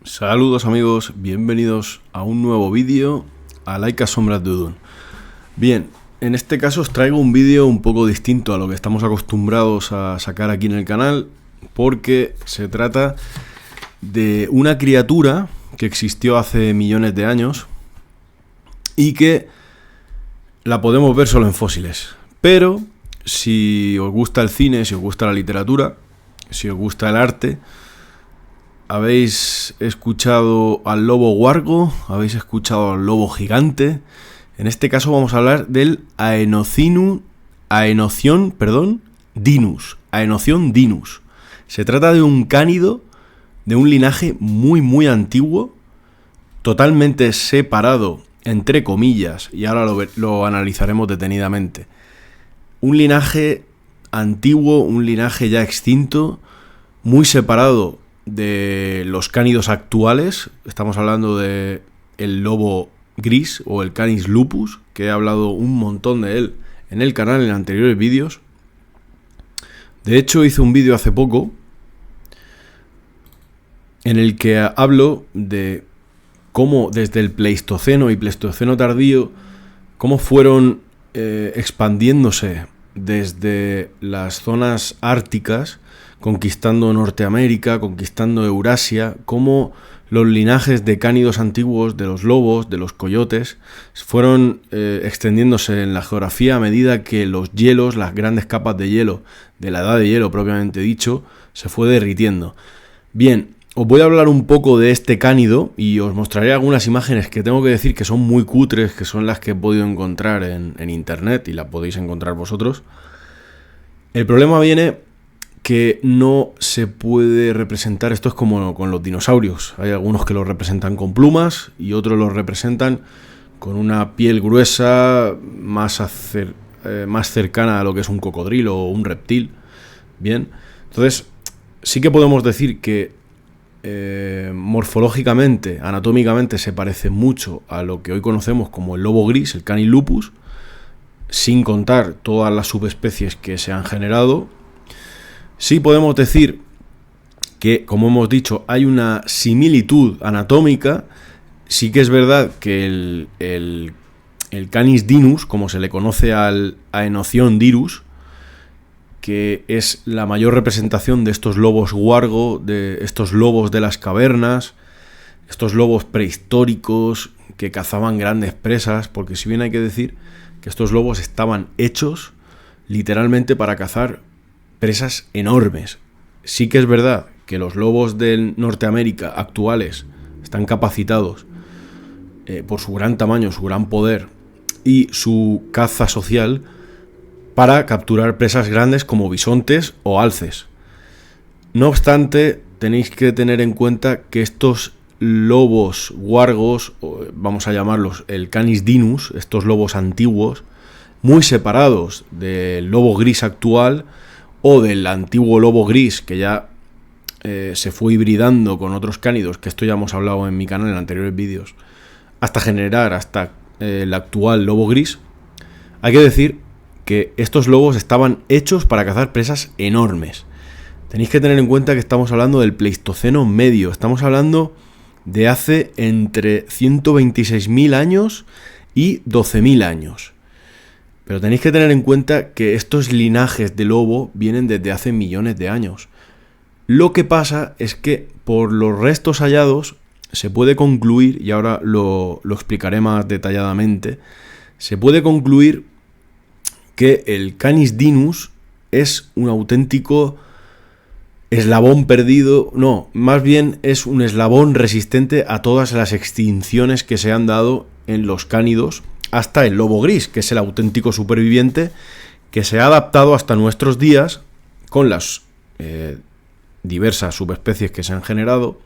Saludos amigos, bienvenidos a un nuevo vídeo a Laika Sombras de Udun. Bien, en este caso os traigo un vídeo un poco distinto a lo que estamos acostumbrados a sacar aquí en el canal, porque se trata de una criatura que existió hace millones de años y que la podemos ver solo en fósiles. Pero si os gusta el cine, si os gusta la literatura, si os gusta el arte, ¿habéis escuchado al lobo huargo? ¿Habéis escuchado al lobo gigante? En este caso vamos a hablar del Aenocion dinus. Se trata de un cánido de un linaje muy antiguo, totalmente separado, entre comillas, y ahora lo analizaremos detenidamente. Un linaje antiguo, un linaje ya extinto, muy separado de los cánidos actuales. Estamos hablando de el lobo gris o el Canis lupus, que he hablado un montón de él en el canal en anteriores vídeos. De hecho, hice un vídeo hace poco en el que hablo de cómo desde el Pleistoceno y Pleistoceno tardío, cómo fueron expandiéndose desde las zonas árticas, conquistando Norteamérica, conquistando Eurasia, cómo los linajes de cánidos antiguos, de los lobos, de los coyotes, fueron extendiéndose en la geografía a medida que los hielos, las grandes capas de hielo, de la edad de hielo propiamente dicho, se fue derritiendo. Bien, os voy a hablar un poco de este cánido y os mostraré algunas imágenes que tengo que decir que son muy cutres, que son las que he podido encontrar en internet y las podéis encontrar vosotros. El problema viene que no se puede representar, esto es como con los dinosaurios, hay algunos que los representan con plumas y otros los representan con una piel gruesa, más cercana a lo que es un cocodrilo o un reptil. Bien, entonces sí que podemos decir que morfológicamente, anatómicamente se parece mucho a lo que hoy conocemos como el lobo gris, el Canis lupus, sin contar todas las subespecies que se han generado. Sí podemos decir que, como hemos dicho, hay una similitud anatómica. Sí que es verdad que el Canis dinus, como se le conoce al Aenocion dinus, que es la mayor representación de estos lobos huargo, de estos lobos de las cavernas, estos lobos prehistóricos que cazaban grandes presas, porque si bien hay que decir que estos lobos estaban hechos literalmente para cazar presas enormes. Sí que es verdad que los lobos de Norteamérica actuales están capacitados por su gran tamaño, su gran poder y su caza social para capturar presas grandes como bisontes o alces. No obstante, tenéis que tener en cuenta que estos lobos huargos, vamos a llamarlos el Canis dinus, estos lobos antiguos, muy separados del lobo gris actual o del antiguo lobo gris que ya se fue hibridando con otros cánidos, que esto ya hemos hablado en mi canal en anteriores vídeos, hasta generar el actual lobo gris. Hay que decir que estos lobos estaban hechos para cazar presas enormes. Tenéis que tener en cuenta que estamos hablando del Pleistoceno medio, estamos hablando de hace entre 126.000 años y 12.000 años. Pero tenéis que tener en cuenta que estos linajes de lobo vienen desde hace millones de años. Lo que pasa es que por los restos hallados se puede concluir, y ahora lo explicaré más detalladamente, se puede concluir que el Canis dinus es un auténtico eslabón perdido, no, más bien es un eslabón resistente a todas las extinciones que se han dado en los cánidos, hasta el lobo gris, que es el auténtico superviviente que se ha adaptado hasta nuestros días con las diversas subespecies que se han generado.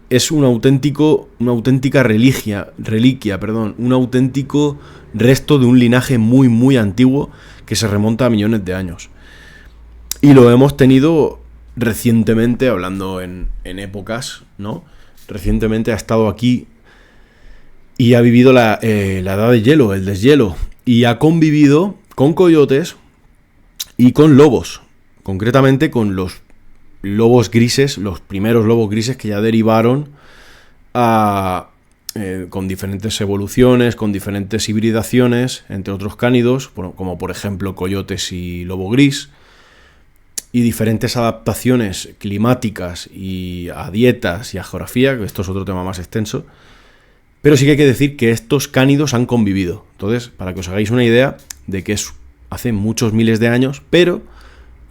Es una auténtica reliquia, un auténtico resto de un linaje muy antiguo que se remonta a millones de años. Y lo hemos tenido recientemente, hablando en épocas, ¿no? Recientemente ha estado aquí y ha vivido la edad de hielo, el deshielo, y ha convivido con coyotes y con lobos, concretamente con los lobos grises, los primeros lobos grises que ya derivaron con diferentes evoluciones, con diferentes hibridaciones, entre otros cánidos, como por ejemplo coyotes y lobo gris, y diferentes adaptaciones climáticas y a dietas y a geografía, que esto es otro tema más extenso. Pero sí que hay que decir que estos cánidos han convivido. Entonces, para que os hagáis una idea de que es hace muchos miles de años, pero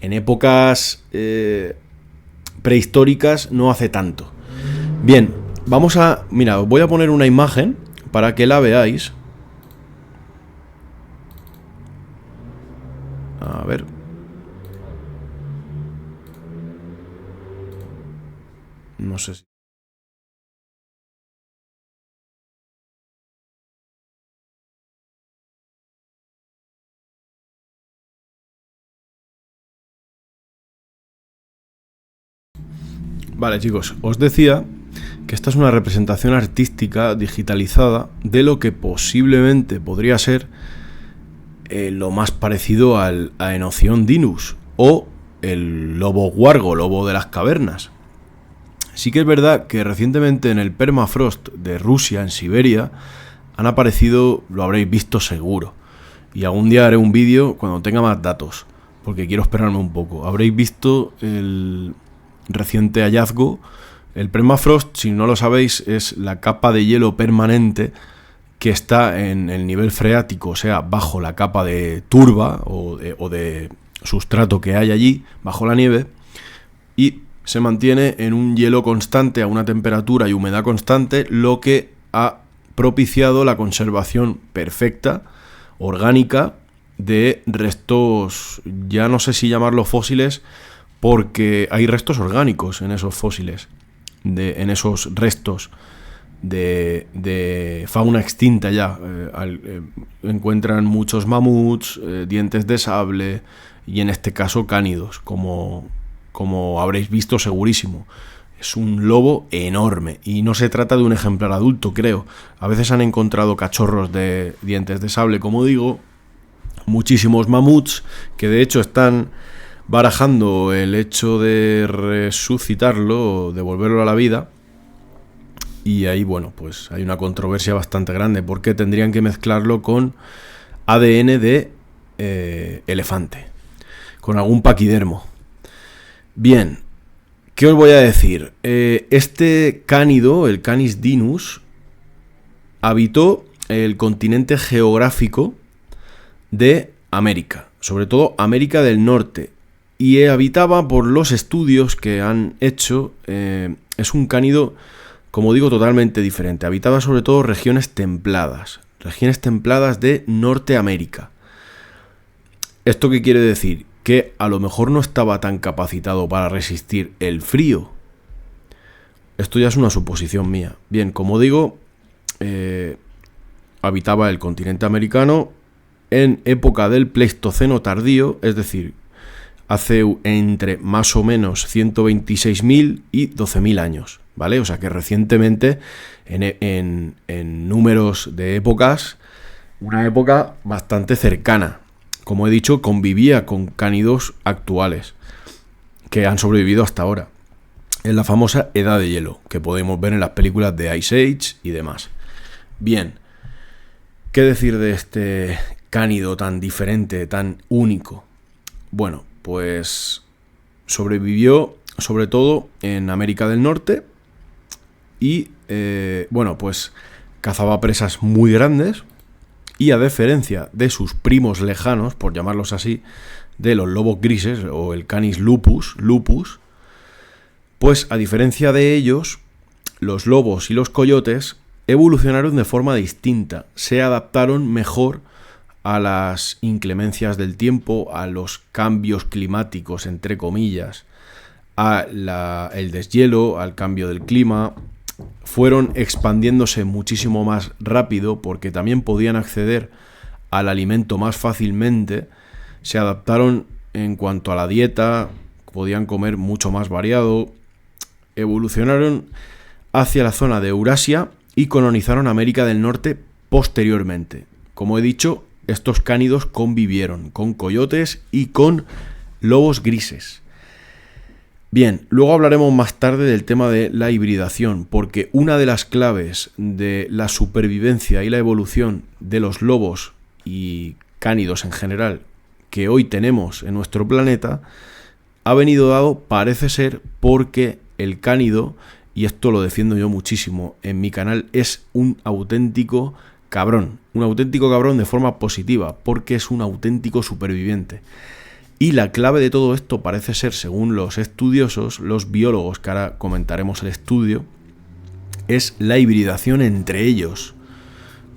en épocas prehistóricas no hace tanto. Bien, mira, os voy a poner una imagen para que la veáis. A ver. No sé si... Vale, chicos, os decía que esta es una representación artística digitalizada de lo que posiblemente podría ser lo más parecido al Aenocion dinus o el lobo huargo, lobo de las cavernas. Sí que es verdad que recientemente en el permafrost de Rusia, en Siberia, han aparecido, lo habréis visto seguro, y algún día haré un vídeo cuando tenga más datos, porque quiero esperarme un poco. Habréis visto el reciente hallazgo. El permafrost, si no lo sabéis, es la capa de hielo permanente que está en el nivel freático, o sea, bajo la capa de turba o de sustrato que hay allí, bajo la nieve, y se mantiene en un hielo constante, a una temperatura y humedad constante, lo que ha propiciado la conservación perfecta, orgánica, de restos, ya no sé si llamarlos fósiles, porque hay restos orgánicos en esos fósiles, en esos restos de fauna extinta ya. Encuentran muchos mamuts, dientes de sable y en este caso cánidos, como habréis visto segurísimo. Es un lobo enorme y no se trata de un ejemplar adulto, creo. A veces han encontrado cachorros de dientes de sable, como digo, muchísimos mamuts que de hecho están barajando el hecho de resucitarlo o devolverlo a la vida. Y ahí, bueno, pues hay una controversia bastante grande porque tendrían que mezclarlo con ADN de elefante, con algún paquidermo. Bien, ¿qué os voy a decir? Este cánido, el Canis dinus, habitó el continente geográfico de América, sobre todo América del Norte, y habitaba, por los estudios que han hecho, es un cánido, como digo, totalmente diferente. Habitaba sobre todo regiones templadas de Norteamérica. ¿Esto qué quiere decir? Que a lo mejor no estaba tan capacitado para resistir el frío. Esto ya es una suposición mía. Bien, como digo, habitaba el continente americano en época del Pleistoceno tardío, es decir, hace entre más o menos 126.000 y 12.000 años, ¿vale? O sea que recientemente, en números de épocas, una época bastante cercana. Como he dicho, convivía con cánidos actuales que han sobrevivido hasta ahora, en la famosa Edad de Hielo, que podemos ver en las películas de Ice Age y demás. Bien, ¿qué decir de este cánido tan diferente, tan único? Bueno, pues sobrevivió sobre todo en América del Norte y, bueno, pues cazaba presas muy grandes y, a diferencia de sus primos lejanos, por llamarlos así, de los lobos grises o el Canis lupus, pues a diferencia de ellos, los lobos y los coyotes evolucionaron de forma distinta, se adaptaron mejor a las inclemencias del tiempo, a los cambios climáticos, entre comillas, el deshielo, al cambio del clima. Fueron expandiéndose muchísimo más rápido porque también podían acceder al alimento más fácilmente. Se adaptaron en cuanto a la dieta, podían comer mucho más variado. Evolucionaron hacia la zona de Eurasia y colonizaron América del Norte posteriormente. Como he dicho, estos cánidos convivieron con coyotes y con lobos grises. Bien, luego hablaremos más tarde del tema de la hibridación, porque una de las claves de la supervivencia y la evolución de los lobos y cánidos en general que hoy tenemos en nuestro planeta ha venido dado, parece ser, porque el cánido, y esto lo defiendo yo muchísimo en mi canal, es un auténtico cabrón de forma positiva, porque es un auténtico superviviente. Y la clave de todo esto parece ser, según los estudiosos, los biólogos, que ahora comentaremos el estudio, es la hibridación entre ellos.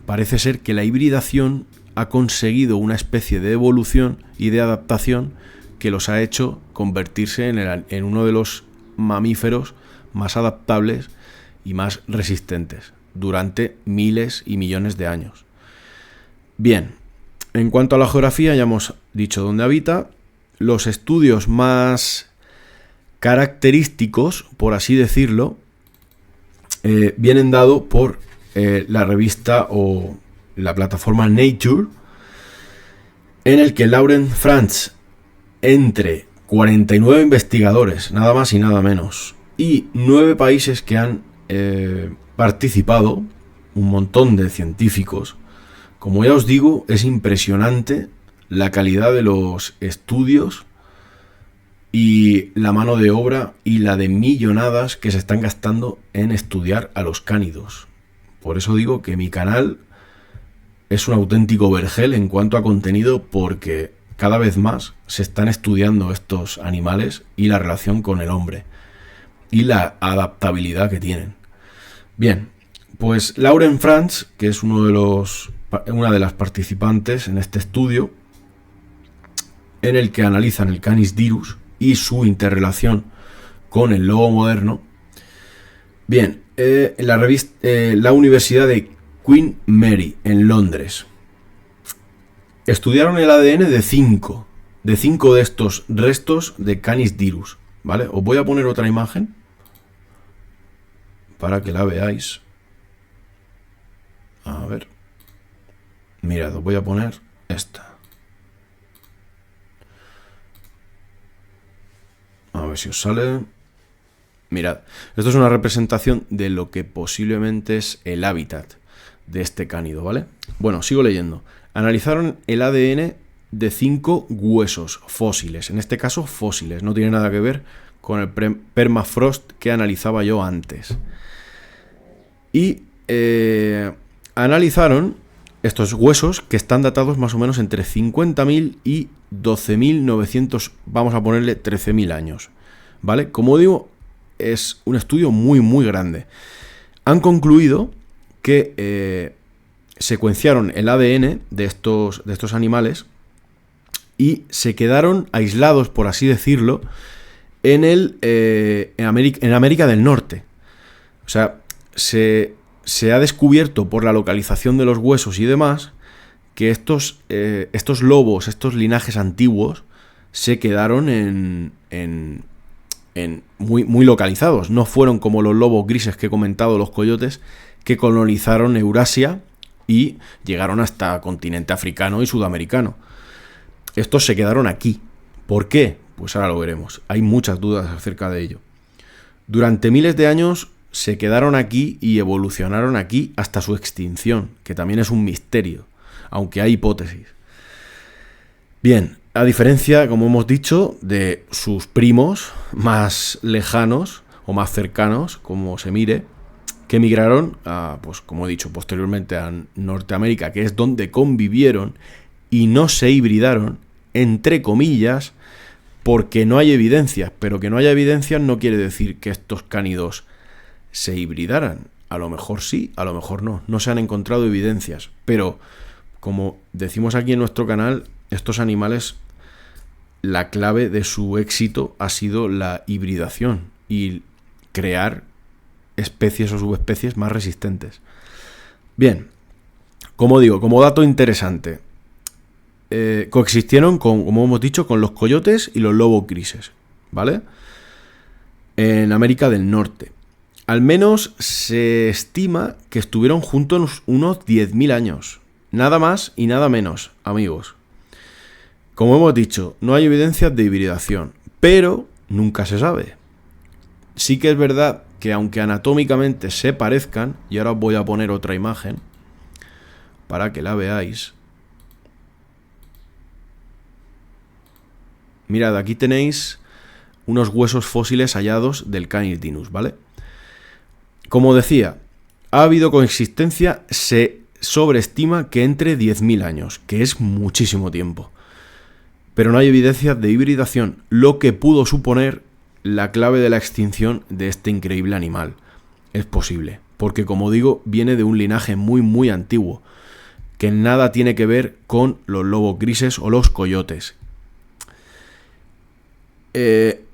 Parece ser que la hibridación ha conseguido una especie de evolución y de adaptación que los ha hecho convertirse en uno de los mamíferos más adaptables y más resistentes durante miles y millones de años. Bien, en cuanto a la geografía, ya hemos dicho dónde habita. Los estudios más característicos, por así decirlo, vienen dados por la revista o la plataforma Nature, en el que Laurent Franz, entre 49 investigadores, nada más y nada menos, y 9 países que han participado, un montón de científicos, como ya os digo, es impresionante la calidad de los estudios y la mano de obra y la de millonadas que se están gastando en estudiar a los cánidos. Por eso digo que mi canal es un auténtico vergel en cuanto a contenido, porque cada vez más se están estudiando estos animales y la relación con el hombre y la adaptabilidad que tienen. Bien, pues Laurent Franz, que es una de las participantes en este estudio, en el que analizan el Canis dirus y su interrelación con el lobo moderno. Bien, la Universidad de Queen Mary en Londres estudiaron el ADN de 5 de estos restos de Canis dirus, ¿vale? Os voy a poner otra imagen para que la veáis. A ver, mirad, os voy a poner esta. A ver si os sale. Mirad, esto es una representación de lo que posiblemente es el hábitat de este cánido, ¿vale? Bueno, sigo leyendo. Analizaron el ADN de 5 huesos fósiles, en este caso fósiles, no tiene nada que ver con el permafrost que analizaba yo antes. Y analizaron estos huesos que están datados más o menos entre 50.000 y 12.900, vamos a ponerle 13.000 años, ¿vale? Como digo, es un estudio muy, muy grande. Han concluido que secuenciaron el ADN de estos animales y se quedaron aislados, por así decirlo, en América del Norte. O sea, se ha descubierto por la localización de los huesos y demás que estos lobos, estos linajes antiguos, se quedaron muy, muy localizados. No fueron como los lobos grises que he comentado, los coyotes, que colonizaron Eurasia y llegaron hasta continente africano y sudamericano. Estos se quedaron aquí. ¿Por qué? Pues ahora lo veremos. Hay muchas dudas acerca de ello. Durante miles de años se quedaron aquí y evolucionaron aquí hasta su extinción, que también es un misterio, aunque hay hipótesis. Bien, a diferencia, como hemos dicho, de sus primos más lejanos o más cercanos, como se mire, que emigraron a, pues como he dicho, posteriormente a Norteamérica, que es donde convivieron y no se hibridaron, entre comillas, porque no hay evidencias. Pero que no haya evidencias no quiere decir que estos cánidos se hibridaran. A lo mejor sí, a lo mejor no. No se han encontrado evidencias. Pero, como decimos aquí en nuestro canal, estos animales, la clave de su éxito ha sido la hibridación y crear especies o subespecies más resistentes. Bien, como digo, como dato interesante, coexistieron como hemos dicho, con los coyotes y los lobos grises, ¿vale? En América del Norte. Al menos se estima que estuvieron juntos unos 10.000 años. Nada más y nada menos, amigos. Como hemos dicho, no hay evidencias de hibridación, pero nunca se sabe. Sí que es verdad que aunque anatómicamente se parezcan, y ahora os voy a poner otra imagen para que la veáis. Mirad, aquí tenéis unos huesos fósiles hallados del Canis dinus, ¿vale? Como decía, ha habido coexistencia, se sobreestima que entre 10.000 años, que es muchísimo tiempo. Pero no hay evidencia de hibridación, lo que pudo suponer la clave de la extinción de este increíble animal. Es posible, porque como digo, viene de un linaje muy muy antiguo, que nada tiene que ver con los lobos grises o los coyotes.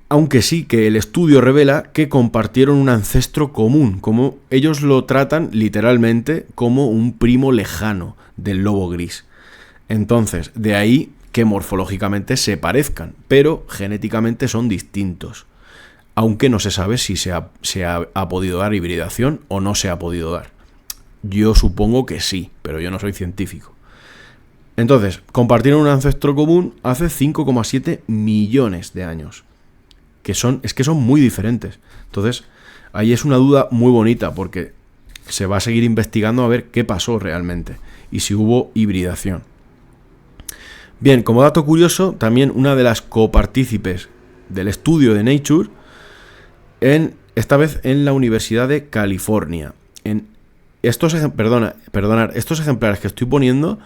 Aunque sí que el estudio revela que compartieron un ancestro común, como ellos lo tratan literalmente como un primo lejano del lobo gris. Entonces, de ahí que morfológicamente se parezcan, pero genéticamente son distintos. Aunque no se sabe si se ha podido dar hibridación o no se ha podido dar. Yo supongo que sí, pero yo no soy científico. Entonces, compartieron un ancestro común hace 5,7 millones de años. Es que son muy diferentes. Entonces, ahí es una duda muy bonita porque se va a seguir investigando a ver qué pasó realmente y si hubo hibridación. Bien, como dato curioso, también una de las copartícipes del estudio de Nature, esta vez en la Universidad de California. Estos ejemplares que estoy poniendo,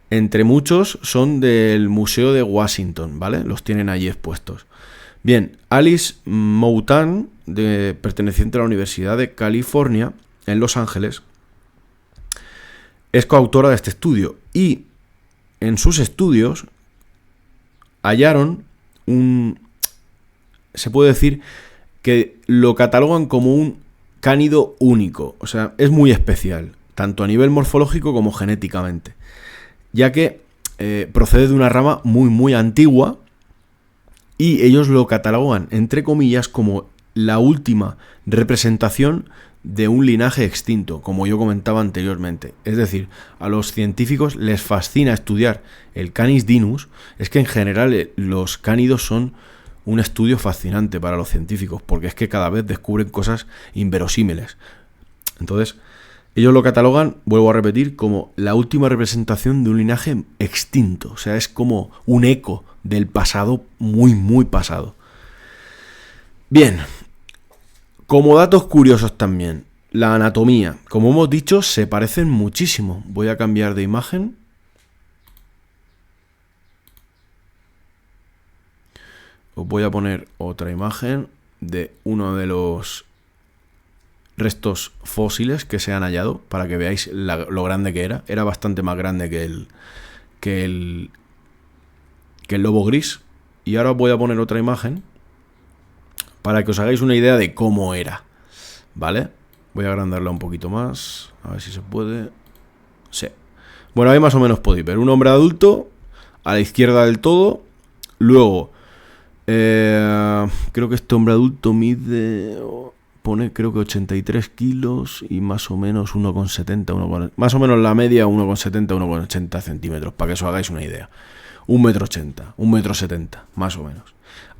entre muchos, son del Museo de Washington, ¿vale? Los tienen allí expuestos. Bien, Alice Moutan, perteneciente a la Universidad de California, en Los Ángeles, es coautora de este estudio y en sus estudios hallaron se puede decir que lo catalogan como un cánido único, o sea, es muy especial, tanto a nivel morfológico como genéticamente, ya que procede de una rama muy muy antigua y ellos lo catalogan, entre comillas, como la última representación de un linaje extinto, como yo comentaba anteriormente. Es decir, a los científicos les fascina estudiar el Canis dinus. Es que en general los cánidos son un estudio fascinante para los científicos, porque es que cada vez descubren cosas inverosímiles. Entonces, ellos lo catalogan, vuelvo a repetir, como la última representación de un linaje extinto. O sea, es como un eco del pasado muy, muy pasado. Bien, como datos curiosos también, la anatomía. Como hemos dicho, se parecen muchísimo. Voy a cambiar de imagen. Os voy a poner otra imagen de uno de los restos fósiles que se han hallado para que veáis lo grande que era. Era bastante más grande que el lobo gris. Y ahora os voy a poner otra imagen para que os hagáis una idea de cómo era. ¿Vale? Voy a agrandarla un poquito más. A ver si se puede. Sí. Bueno, ahí más o menos podéis ver. Un hombre adulto a la izquierda del todo. Luego, creo que este hombre adulto mide... Pone creo que 83 kilos y más o menos 1,70, más o menos la media 1,70, 1,80 centímetros, para que os hagáis una idea. 1,80 m, 1,70 m, más o menos.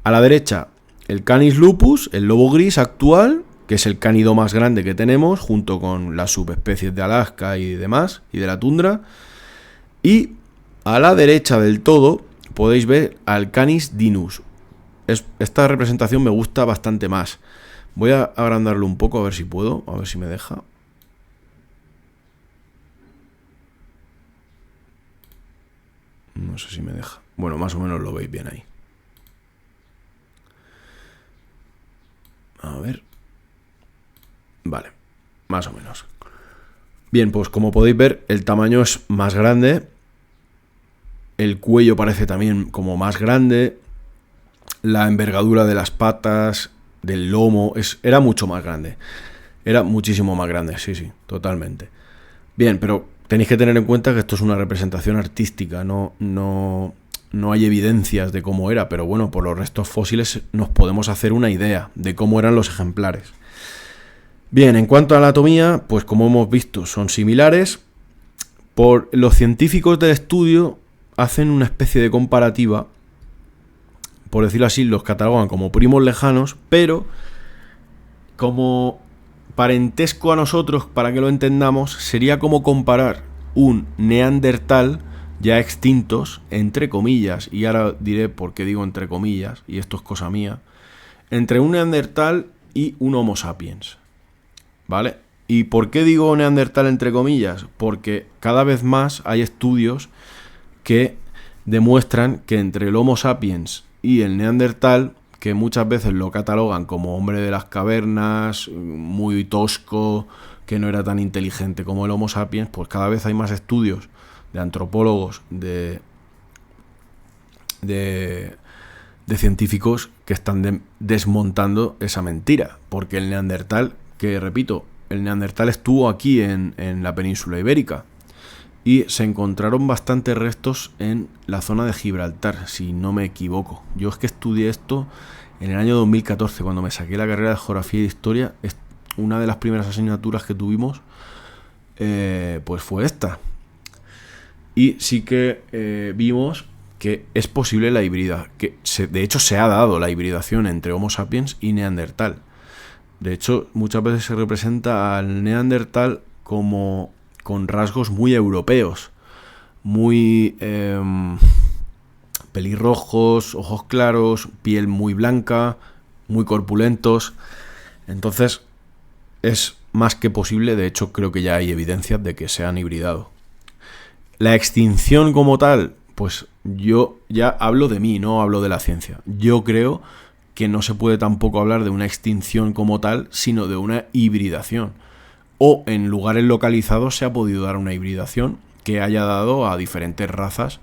A la derecha, el Canis lupus, el lobo gris actual, que es el cánido más grande que tenemos, junto con las subespecies de Alaska y demás, y de la tundra. Y a la derecha del todo podéis ver al Canis dinus. Esta representación me gusta bastante más. Voy a agrandarlo un poco a ver si puedo, a ver si me deja. No sé si me deja. Bueno, más o menos lo veis bien ahí. A ver. Vale, más o menos. Bien, pues como podéis ver, el tamaño es más grande. El cuello parece también como más grande. La envergadura de las patas, del lomo, era mucho más grande. Era muchísimo más grande, sí, totalmente. Bien, pero tenéis que tener en cuenta que esto es una representación artística, no hay evidencias de cómo era, pero bueno, por los restos fósiles nos podemos hacer una idea de cómo eran los ejemplares. Bien, en cuanto a anatomía, pues como hemos visto, son similares. Los científicos del estudio hacen una especie de comparativa, por decirlo así, los catalogan como primos lejanos, pero como parentesco a nosotros, para que lo entendamos, sería como comparar un neandertal ya extintos, entre comillas, y ahora diré por qué digo entre comillas, y esto es cosa mía, entre un neandertal y un Homo sapiens, ¿vale? ¿Y por qué digo neandertal entre comillas? Porque cada vez más hay estudios que demuestran que entre el Homo sapiens y el neandertal, que muchas veces lo catalogan como hombre de las cavernas, muy tosco, que no era tan inteligente como el Homo sapiens, pues cada vez hay más estudios de antropólogos, de científicos que están desmontando esa mentira, porque el neandertal, que repito, el neandertal estuvo aquí en la península ibérica y se encontraron bastantes restos en la zona de Gibraltar, si no me equivoco. Yo es que estudié esto en el año 2014, cuando me saqué la carrera de Geografía y de Historia. Una de las primeras asignaturas que tuvimos pues fue esta. Y sí que vimos que es posible la hibrida, de hecho se ha dado la hibridación entre Homo sapiens y neandertal. De hecho, muchas veces se representa al neandertal como con rasgos muy europeos, muy pelirrojos, ojos claros, piel muy blanca, muy corpulentos. Entonces, es más que posible, de hecho creo que ya hay evidencias de que se han hibridado. La extinción como tal, pues yo ya hablo de mí, no hablo de la ciencia. Yo creo que no se puede tampoco hablar de una extinción como tal, sino de una hibridación. O en lugares localizados se ha podido dar una hibridación que haya dado a diferentes razas,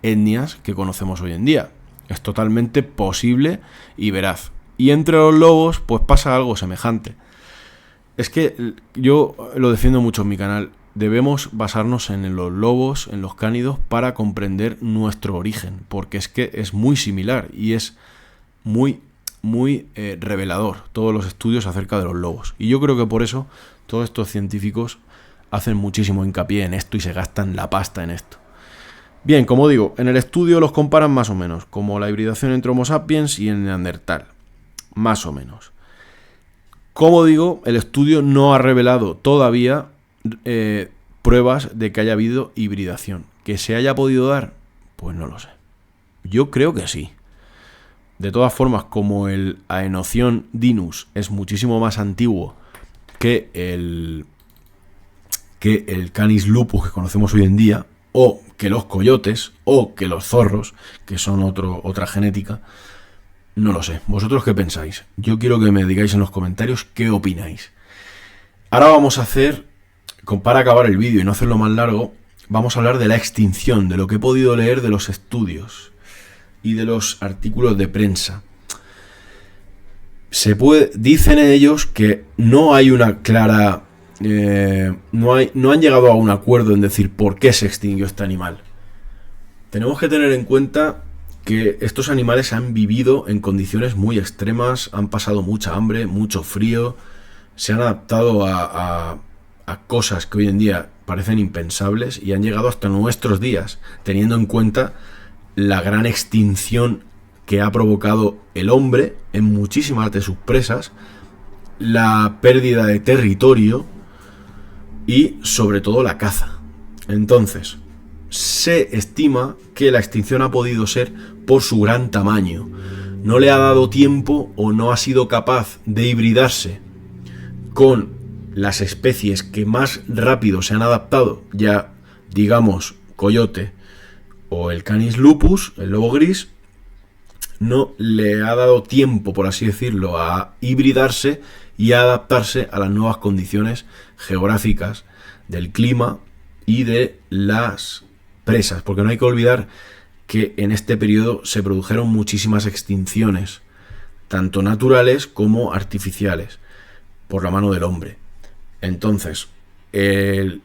etnias que conocemos hoy en día. Es totalmente posible y veraz. Y entre los lobos, pues pasa algo semejante. Es que yo lo defiendo mucho en mi canal. Debemos basarnos en los lobos, en los cánidos, para comprender nuestro origen, porque es que es muy similar y es muy revelador todos los estudios acerca de los lobos. Y yo creo que por eso todos estos científicos hacen muchísimo hincapié en esto y se gastan la pasta en esto. Bien, como digo, en el estudio los comparan más o menos, como la hibridación entre Homo sapiens y el neandertal, más o menos. Como digo, el estudio no ha revelado todavía pruebas de que haya habido hibridación. ¿Que se haya podido dar? Pues no lo sé. Yo creo que sí. De todas formas, como el Aenocion dinus es muchísimo más antiguo que el Canis lupus que conocemos hoy en día, o que los coyotes, o que los zorros, que son otra genética, no lo sé. ¿Vosotros qué pensáis? Yo quiero que me digáis en los comentarios qué opináis. Ahora vamos a hacer, para acabar el vídeo y no hacerlo más largo, vamos a hablar de la extinción, de lo que he podido leer de los estudios y de los artículos de prensa. Dicen ellos que no hay una clara... no han llegado a un acuerdo en decir por qué se extinguió este animal. Tenemos que tener en cuenta que estos animales han vivido en condiciones muy extremas, han pasado mucha hambre, mucho frío, se han adaptado a cosas que hoy en día parecen impensables y han llegado hasta nuestros días, teniendo en cuenta la gran extinción que ha provocado el hombre en muchísimas de sus presas, la pérdida de territorio y sobre todo la caza. Entonces, se estima que la extinción ha podido ser por su gran tamaño. No le ha dado tiempo o no ha sido capaz de hibridarse con las especies que más rápido se han adaptado, ya digamos coyote o el Canis lupus, el lobo gris. No le ha dado tiempo, por así decirlo, a hibridarse y a adaptarse a las nuevas condiciones geográficas del clima y de las presas, porque no hay que olvidar que en este periodo se produjeron muchísimas extinciones, tanto naturales como artificiales, por la mano del hombre. Entonces, el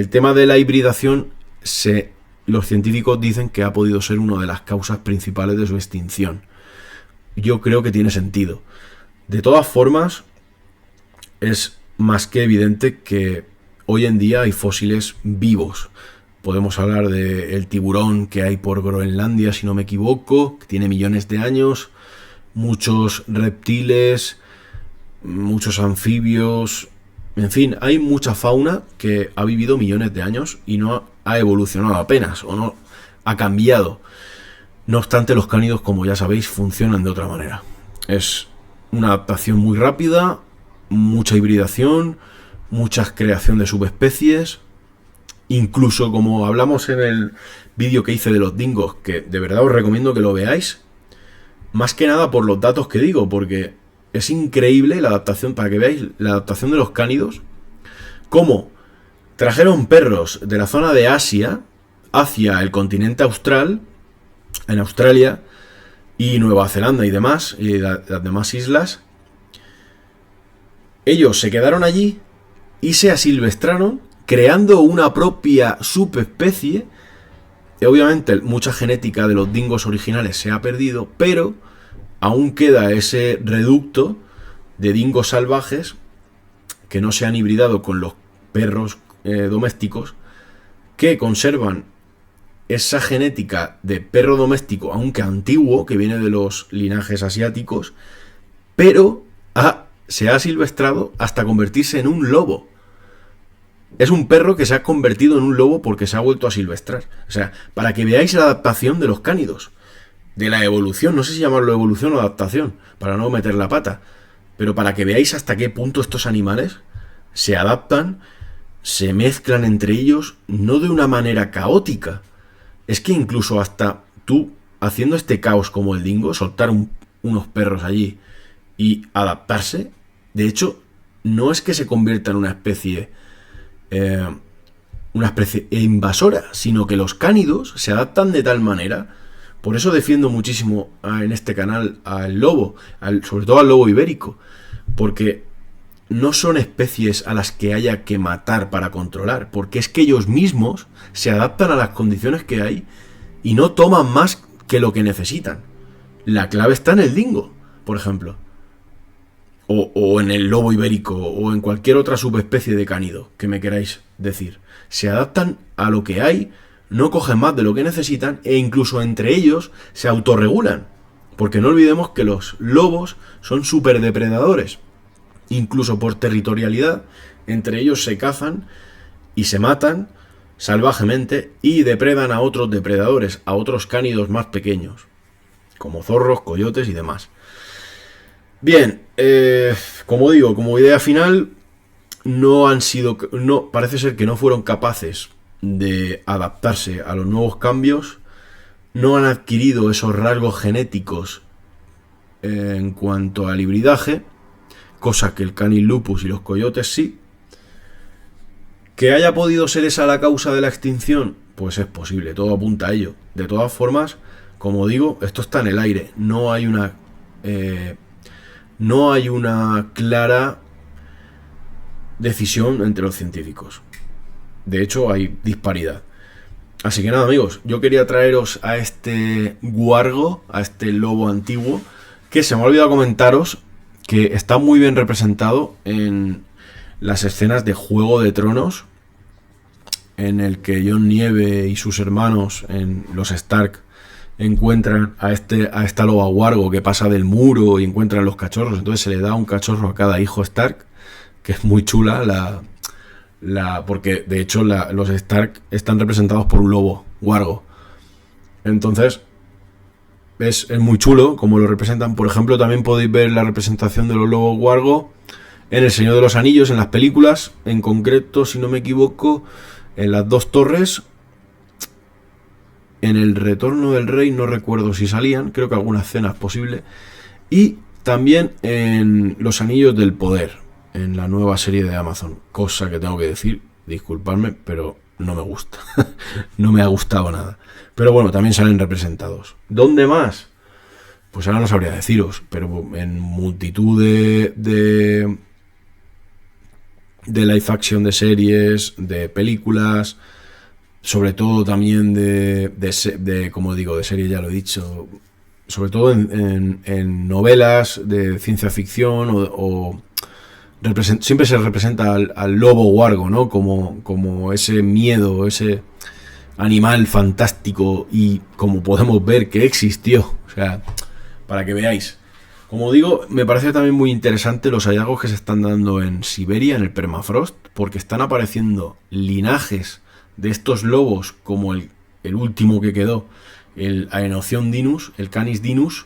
tema de la hibridación, los científicos dicen que ha podido ser una de las causas principales de su extinción. Yo creo que tiene sentido. De todas formas, es más que evidente que hoy en día hay fósiles vivos. Podemos hablar del tiburón que hay por Groenlandia, si no me equivoco, que tiene millones de años, muchos reptiles, muchos anfibios, en fin, hay mucha fauna que ha vivido millones de años y no ha evolucionado apenas, o no ha cambiado. No obstante, los cánidos, como ya sabéis, funcionan de otra manera. Es una adaptación muy rápida, mucha hibridación, mucha creación de subespecies. Incluso, como hablamos en el vídeo que hice de los dingos, que de verdad os recomiendo que lo veáis, más que nada por los datos que digo, porque es increíble la adaptación, para que veáis la adaptación de los cánidos, cómo trajeron perros de la zona de Asia hacia el continente austral, en Australia y Nueva Zelanda y demás, y las demás islas. Ellos se quedaron allí y se asilvestraron, creando una propia subespecie. Y obviamente mucha genética de los dingos originales se ha perdido, pero aún queda ese reducto de dingos salvajes que no se han hibridado con los perros domésticos, que conservan esa genética de perro doméstico, aunque antiguo, que viene de los linajes asiáticos, pero se ha silvestrado hasta convertirse en un lobo. Es un perro que se ha convertido en un lobo porque se ha vuelto a silvestrar. O sea, para que veáis la adaptación de los cánidos, de la evolución, no sé si llamarlo evolución o adaptación, para no meter la pata, pero para que veáis hasta qué punto estos animales se adaptan, se mezclan entre ellos, no de una manera caótica. Es que incluso hasta tú, haciendo este caos como el dingo, soltar unos perros allí y adaptarse, de hecho, no es que se convierta en una especie invasora, sino que los cánidos se adaptan de tal manera. Por eso defiendo muchísimo en este canal al lobo, sobre todo al lobo ibérico, porque no son especies a las que haya que matar para controlar, porque es que ellos mismos se adaptan a las condiciones que hay y no toman más que lo que necesitan. La clave está en el dingo, por ejemplo, o en el lobo ibérico, o en cualquier otra subespecie de cánido que me queráis decir. Se adaptan a lo que hay, no cogen más de lo que necesitan, e incluso entre ellos se autorregulan, porque no olvidemos que los lobos son superdepredadores. Incluso por territorialidad, entre ellos se cazan y se matan salvajemente y depredan a otros depredadores, a otros cánidos más pequeños, como zorros, coyotes y demás. Bien, como digo, como idea final, parece ser que no fueron capaces de adaptarse a los nuevos cambios, no han adquirido esos rasgos genéticos en cuanto al hibridaje, cosa que el Canis lupus y los coyotes sí. ¿Que haya podido ser esa la causa de la extinción? Pues es posible, todo apunta a ello. De todas formas, como digo, esto está en el aire. No hay una clara decisión entre los científicos. De hecho, hay disparidad. Así que nada, amigos, yo quería traeros a este guargo, a este lobo antiguo, que se me ha olvidado comentaros que está muy bien representado en las escenas de Juego de Tronos, en el que Jon Nieve y sus hermanos, en los Stark, encuentran a esta loba guargo que pasa del muro y encuentran los cachorros. Entonces se le da un cachorro a cada hijo Stark, que es muy chula porque de hecho los Stark están representados por un lobo guargo. Entonces es muy chulo como lo representan. Por ejemplo, también podéis ver la representación de los lobos guargo en El Señor de los Anillos, en las películas, en concreto, si no me equivoco, en las Dos Torres. En El Retorno del Rey no recuerdo si salían, creo que alguna escena es posible. Y también en Los Anillos del Poder, en la nueva serie de Amazon. Cosa que tengo que decir, disculpadme, pero no me gusta. No me ha gustado nada. Pero bueno, también salen representados. ¿Dónde más? Pues ahora no sabría deciros, pero en multitud de live action, de series, de películas, sobre todo también como digo, de series, ya lo he dicho, sobre todo en novelas de ciencia ficción siempre se representa al lobo guargo, ¿no? Como ese miedo, ese animal fantástico, y como podemos ver que existió, o sea, para que veáis. Como digo, me parece también muy interesante los hallazgos que se están dando en Siberia, en el permafrost, porque están apareciendo linajes de estos lobos, como el último que quedó, el Aenocion dinus, el Canis dinus.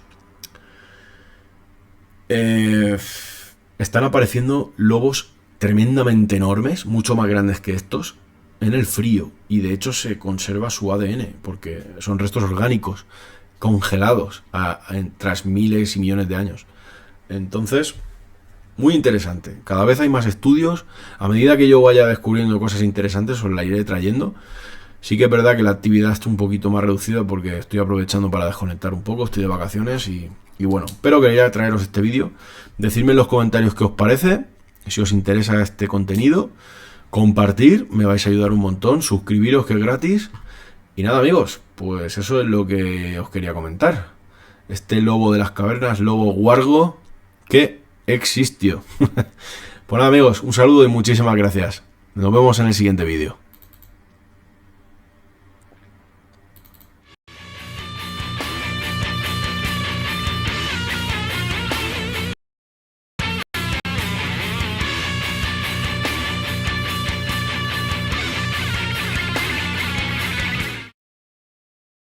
Están apareciendo lobos tremendamente enormes, mucho más grandes que estos, en el frío. Y de hecho se conserva su ADN, porque son restos orgánicos congelados tras miles y millones de años. Entonces, muy interesante. Cada vez hay más estudios. A medida que yo vaya descubriendo cosas interesantes, os la iré trayendo. Sí que es verdad que la actividad está un poquito más reducida porque estoy aprovechando para desconectar un poco, estoy de vacaciones y bueno, pero quería traeros este vídeo. Decidme en los comentarios qué os parece, si os interesa este contenido. Compartir, me vais a ayudar un montón. Suscribiros, que es gratis. Y nada, amigos, pues eso es lo que os quería comentar. Este lobo de las cavernas, lobo huargo, que existió. Pues nada, amigos, un saludo y muchísimas gracias. Nos vemos en el siguiente vídeo.